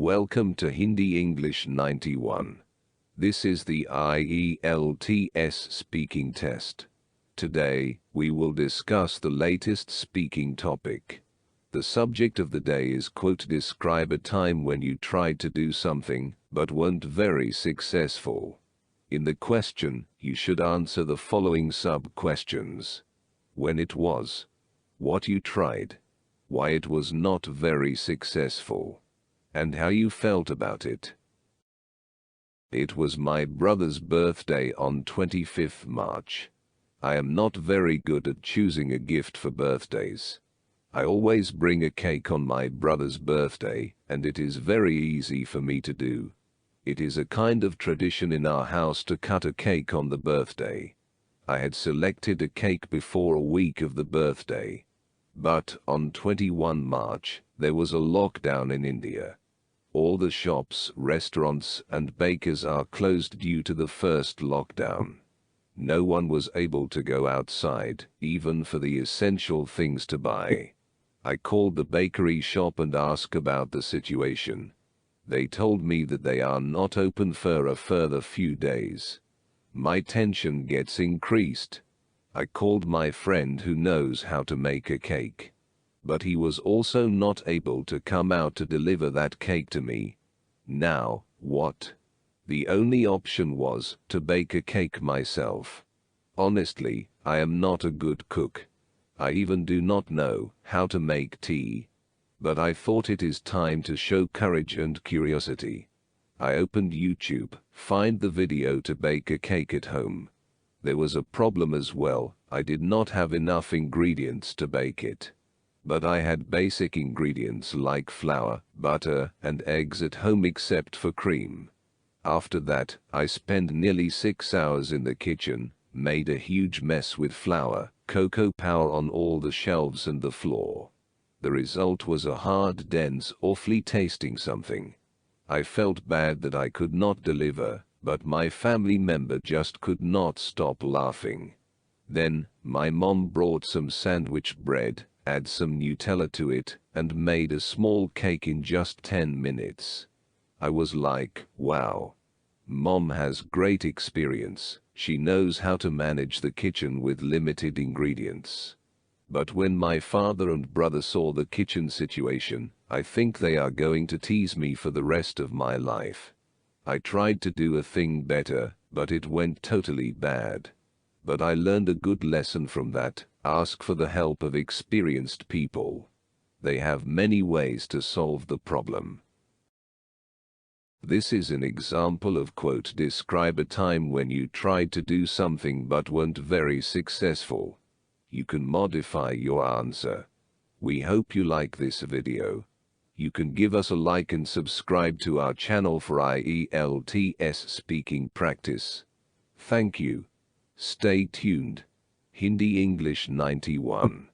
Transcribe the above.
Welcome to Hindi English 91. This is the IELTS speaking test. Today, we will discuss the latest speaking topic. The subject of the day is describe a time when you tried to do something but weren't very successful. In the question, you should answer the following sub-questions. When it was, what you tried, why it was not very successful, and how you felt about it. It was my brother's birthday on 25th March. I am not very good at choosing a gift for birthdays. I always bring a cake on my brother's birthday, and it is very easy for me to do. It is a kind of tradition in our house to cut a cake on the birthday. I had selected a cake before a week of the birthday. But on 21 March, there was a lockdown in India. All the shops, restaurants, and bakers are closed due to the first lockdown. No one was able to go outside, even for the essential things to buy. I called the bakery shop and asked about the situation. They told me that they are not open for a further few days. My tension gets increased. I called my friend who knows how to make a cake. But he was also not able to come out to deliver that cake to me. Now, what? The only option was to bake a cake myself. Honestly, I am not a good cook. I even do not know how to make tea. But I thought it is time to show courage and curiosity. I opened YouTube, find the video to bake a cake at home. There was a problem as well. I did not have enough ingredients to bake it. But I had basic ingredients like flour, butter, and eggs at home except for cream. After that, I spent nearly 6 hours in the kitchen, made a huge mess with flour, cocoa powder on all the shelves and the floor. The result was a hard, dense, awfully tasting something. I felt bad that I could not deliver, but my family member just could not stop laughing. Then, my mom brought some sandwich bread, add some Nutella to it, and made a small cake in just 10 minutes. I was like, wow. Mom has great experience. She knows how to manage the kitchen with limited ingredients. But when my father and brother saw the kitchen situation, I think they are going to tease me for the rest of my life. I tried to do a thing better, but it went totally bad. But I learned a good lesson from that. Ask for the help of experienced people. They have many ways to solve the problem. This is an example of describe a time when you tried to do something but weren't very successful. You can modify your answer. We hope you like this video. You can give us a like and subscribe to our channel for IELTS speaking practice. Thank you. Stay tuned. Hindi English 91.